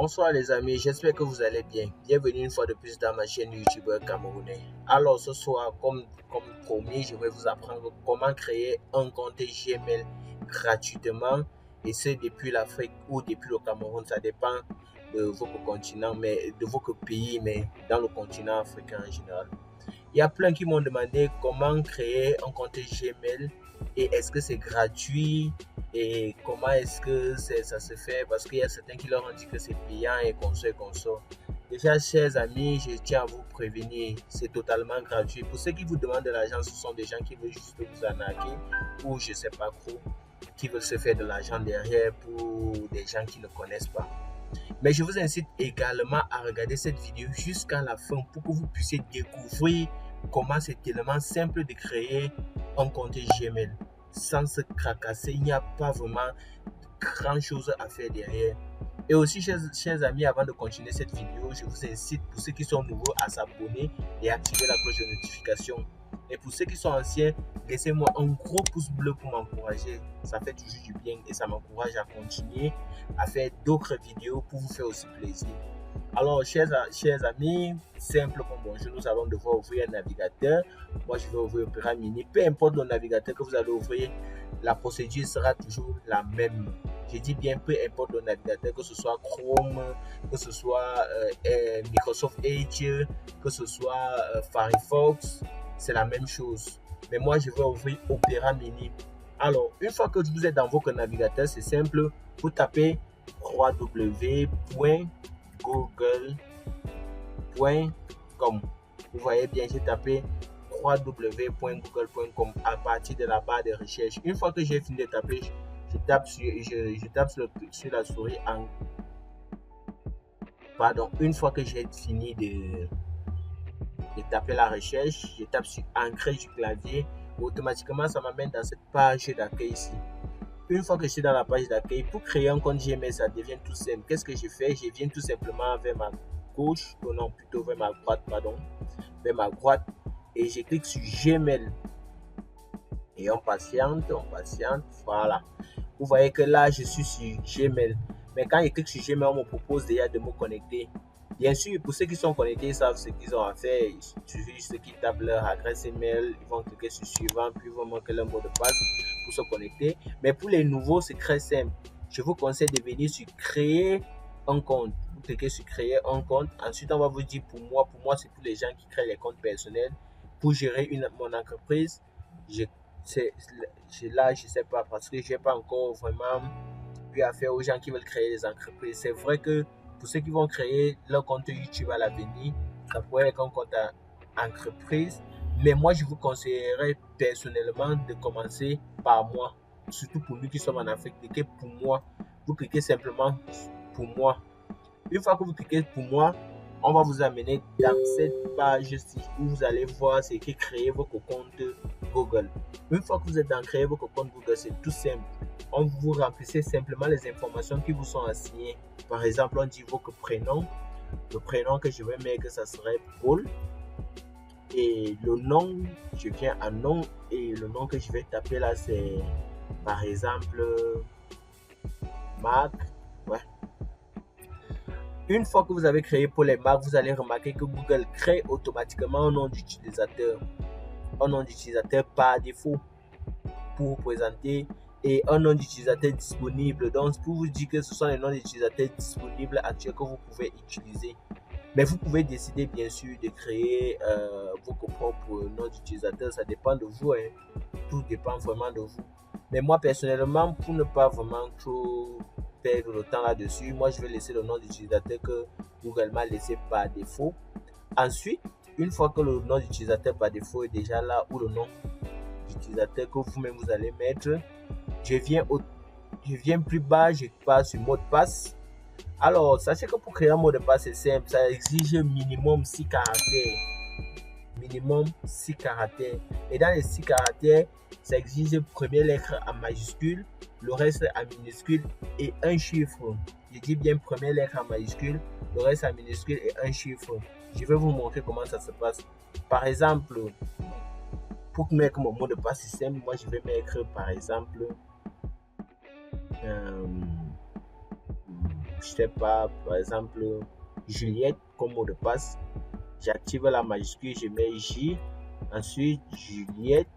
Bonsoir les amis, j'espère que vous allez bien. Bienvenue une fois de plus dans ma chaîne YouTubeur camerounais. Alors ce soir, comme promis, je vais vous apprendre comment créer un compte Gmail gratuitement. Et c'est depuis l'Afrique ou depuis le Cameroun, ça dépend de votre continent, mais de votre pays, mais dans le continent africain en général. Il y a plein qui m'ont demandé comment créer un compte Gmail et est-ce que c'est gratuit et comment est-ce que ça se fait parce qu'il y a certains qui leur ont dit que c'est payant et qu'on sait qu'on sort. Déjà, chers amis, je tiens à vous prévenir, c'est totalement gratuit. Pour ceux qui vous demandent de l'argent, ce sont des gens qui veulent juste vous arnaquer ou je sais pas trop, qui veulent se faire de l'argent derrière pour des gens qui ne connaissent pas. Mais je vous incite également à regarder cette vidéo jusqu'à la fin pour que vous puissiez découvrir comment c'est tellement simple de créer un compte Gmail. Sans se cracasser, il n'y a pas vraiment grand chose à faire derrière. Et aussi, chers amis, avant de continuer cette vidéo, je vous incite pour ceux qui sont nouveaux à s'abonner et activer la cloche de notification. Et pour ceux qui sont anciens, laissez-moi un gros pouce bleu pour m'encourager. Ça fait toujours du bien et ça m'encourage à continuer à faire d'autres vidéos pour vous faire aussi plaisir. Alors, chers amis, simple comme bonjour, nous allons devoir ouvrir un navigateur. Moi, je vais ouvrir Opera Mini. Peu importe le navigateur que vous allez ouvrir, la procédure sera toujours la même. Je dis bien peu importe le navigateur, que ce soit Chrome, que ce soit Microsoft Edge, que ce soit Firefox, c'est la même chose. Mais moi, je vais ouvrir Opera Mini. Alors, une fois que vous êtes dans votre navigateur, c'est simple. Vous tapez www.google.com. Vous voyez bien, j'ai tapé www.google.com à partir de la barre de recherche. Une fois que j'ai fini de taper, je tape sur la souris en... Pardon, une fois que j'ai fini de taper la recherche, je tape sur Ancrer du clavier. Automatiquement, ça m'amène dans cette page d'accueil ici. Une fois que je suis dans la page d'accueil, pour créer un compte Gmail, ça devient tout simple. Qu'est-ce que je fais? Je viens tout simplement vers ma gauche, ou non, plutôt vers ma droite, pardon, vers ma droite, et je clique sur Gmail. Et on patiente, voilà. Vous voyez que là, je suis sur Gmail. Mais quand je clique sur Gmail, on me propose déjà de me connecter. Bien sûr, pour ceux qui sont connectés, ils savent ce qu'ils ont à faire. Il suffit juste qu'ils tapent leur adresse email, ils vont cliquer sur suivant, puis ils vont manquer leur mot de passe pour se connecter. Mais pour les nouveaux, c'est très simple. Je vous conseille de venir sur créer un compte. Vous cliquez sur créer un compte. Ensuite, on va vous dire pour moi, c'est pour les gens qui créent les comptes personnels. Pour gérer mon entreprise, là, je sais pas parce que je n'ai pas encore vraiment eu affaire aux gens qui veulent créer des entreprises. C'est vrai que pour ceux qui vont créer leur compte YouTube à l'avenir, ça pourrait être un compte entreprise. Mais moi, je vous conseillerais personnellement de commencer par moi. Surtout pour nous qui sommes en Afrique, cliquez pour moi. Vous cliquez simplement pour moi. Une fois que vous cliquez pour moi, on va vous amener dans cette page-ci où vous allez voir c'est écrit créer votre compte Google. Une fois que vous êtes dans créer votre compte Google, c'est tout simple. On vous remplissez simplement les informations qui vous sont assignées. Par exemple, on dit votre prénom. Le prénom que je vais mettre, ça serait Paul. Et le nom, je viens à nom. Et le nom que je vais taper là, c'est par exemple Marc. Ouais. Une fois que vous avez créé pour les marques, vous allez remarquer que Google crée automatiquement un nom d'utilisateur. Un nom d'utilisateur par défaut pour vous présenter et un nom d'utilisateur disponible. Donc, pour vous dire que ce sont les noms d'utilisateurs disponibles actuels que vous pouvez utiliser. Mais vous pouvez décider, bien sûr, de créer votre propre nom d'utilisateur. Ça dépend de vous. Hein. Tout dépend vraiment de vous. Mais moi, personnellement, pour ne pas vraiment trop perdre le temps là-dessus, moi, je vais laisser le nom d'utilisateur que Google m'a laissé par défaut. Ensuite, une fois que le nom d'utilisateur par défaut est déjà là, ou le nom d'utilisateur que vous-même vous allez mettre, je viens plus bas, je passe sur mot de passe. Alors, sachez que pour créer un mot de passe, c'est simple, ça exige minimum 6 caractères. Minimum 6 caractères. Et dans les 6 caractères, ça exige première lettre en majuscule, le reste en minuscule et un chiffre. Je dis bien première lettre en majuscule, le reste en minuscule et un chiffre. Je vais vous montrer comment ça se passe. Par exemple, pour mettre mon mot de passe simple, moi je vais mettre par exemple je sais pas, par exemple, Juliette comme mot de passe. J'active la majuscule, je mets J. Ensuite, Juliette,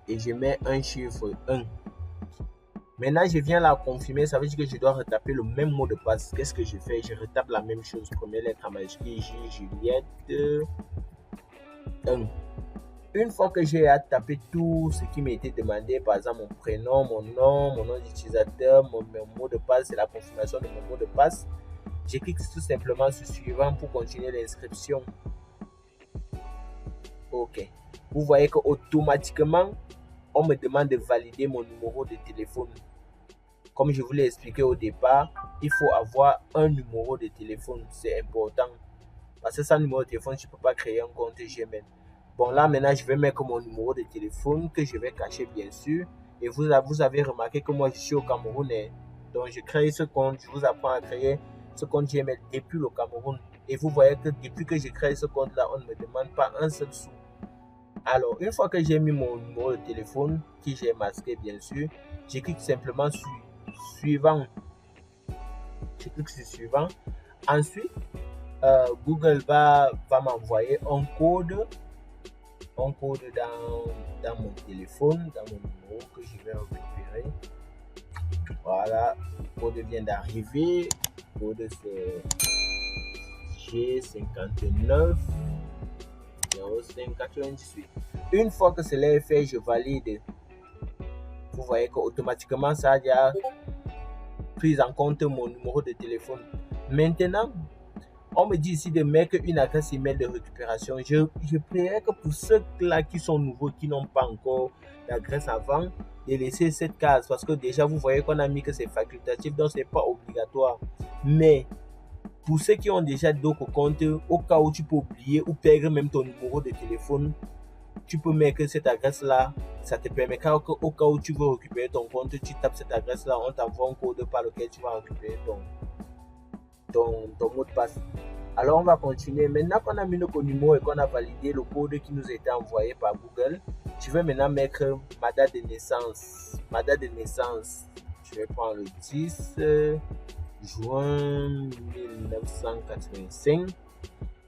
et je mets un chiffre 1. Maintenant, je viens la confirmer, ça veut dire que je dois retaper le même mot de passe. Qu'est-ce que je fais? Je retape la même chose. Première lettre en majuscule, J, Juliette, 1. Une fois que j'ai tapé tout ce qui m'a été demandé, par exemple mon prénom, mon nom d'utilisateur, mon mot de passe et la confirmation de mon mot de passe, je clique tout simplement sur suivant pour continuer l'inscription. Ok. Vous voyez qu'automatiquement, on me demande de valider mon numéro de téléphone. Comme je vous l'ai expliqué au départ, il faut avoir un numéro de téléphone. C'est important. Parce que sans numéro de téléphone, je ne peux pas créer un compte Gmail. Bon, là, maintenant, je vais mettre mon numéro de téléphone que je vais cacher, bien sûr. Et vous avez remarqué que moi, je suis au Cameroun. Donc, je crée ce compte. Je vous apprends à créer ce compte Gmail depuis le Cameroun. Et vous voyez que depuis que je crée ce compte-là, on ne me demande pas un seul sou. Alors, une fois que j'ai mis mon numéro de téléphone, que j'ai masqué, bien sûr, je clique simplement sur suivant. Je clique sur suivant. Ensuite, Google va m'envoyer un code dans mon téléphone, dans mon numéro que je vais récupérer. Voilà, le code vient d'arriver. Le code c'est G59 0598. Une fois que cela est fait, je valide. Vous voyez qu'automatiquement ça a déjà pris en compte mon numéro de téléphone. Maintenant, on me dit ici de mettre une adresse email de récupération. Je prierais que pour ceux-là qui sont nouveaux, qui n'ont pas encore d'adresse avant, de laisser cette case. Parce que déjà, vous voyez qu'on a mis que c'est facultatif, donc ce n'est pas obligatoire. Mais pour ceux qui ont déjà d'autres comptes, au cas où tu peux oublier ou perdre même ton numéro de téléphone, tu peux mettre cette adresse-là. Ça te permettra qu'au cas où tu veux récupérer ton compte, tu tapes cette adresse-là, on t'envoie un code par lequel tu vas récupérer ton mot de passe. Alors, on va continuer. Maintenant qu'on a mis notre numéro et qu'on a validé le code qui nous a été envoyé par Google, je vais maintenant mettre ma date de naissance. Ma date de naissance, je vais prendre le 10 juin 1985.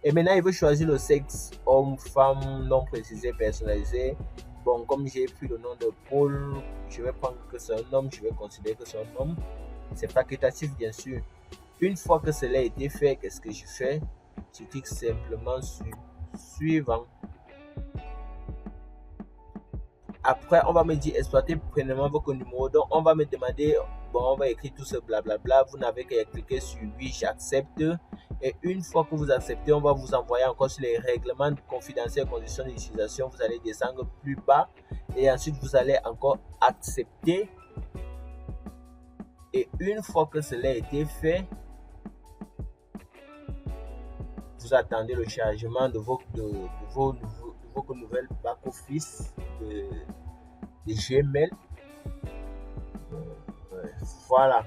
Et maintenant, il veut choisir le sexe, homme, femme, nom précisé, personnalisé. Bon, comme j'ai pris le nom de Paul, je vais prendre que c'est un homme, je vais considérer que c'est un homme. C'est facultatif, bien sûr. Une fois que cela a été fait, qu'est-ce que je fais? Je clique simplement sur suivant. Après, on va me dire exploiter pleinement votre numéro. Donc, on va me demander, bon, on va écrire tout ce blablabla. Vous n'avez qu'à cliquer sur oui, j'accepte. Et une fois que vous acceptez, on va vous envoyer encore sur les règlements confidentiels, conditions d'utilisation. Vous allez descendre plus bas. Et ensuite, vous allez encore accepter. Et une fois que cela a été fait, vous attendez le chargement de vos nouvelles back-office de Gmail. Voilà.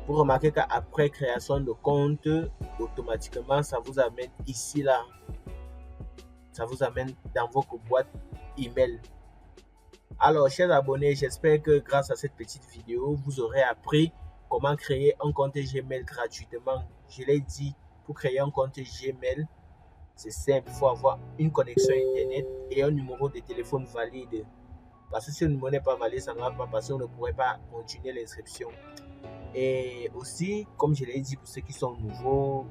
Vous remarquez qu'après création de compte, automatiquement, ça vous amène ici, là. Ça vous amène dans votre boîte email. Alors, chers abonnés, j'espère que grâce à cette petite vidéo, vous aurez appris comment créer un compte Gmail gratuitement. Je l'ai dit, pour créer un compte Gmail, c'est simple, il faut avoir une connexion Internet et un numéro de téléphone valide. Parce que si le numéro n'est pas valide, ça ne va pas passer, on ne pourrait pas continuer l'inscription. Et aussi, comme je l'ai dit, pour ceux qui sont nouveaux,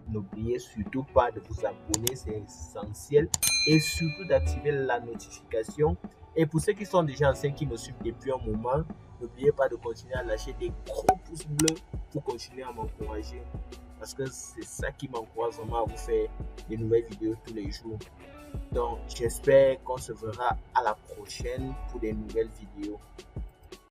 n'oubliez surtout pas de vous abonner, c'est essentiel. Et surtout d'activer la notification. Et pour ceux qui sont déjà anciens, qui me suivent depuis un moment, n'oubliez pas de continuer à lâcher des gros pouces bleus pour continuer à m'encourager. Parce que c'est ça qui m'encourage vraiment à vous faire des nouvelles vidéos tous les jours. Donc, j'espère qu'on se verra à la prochaine pour des nouvelles vidéos.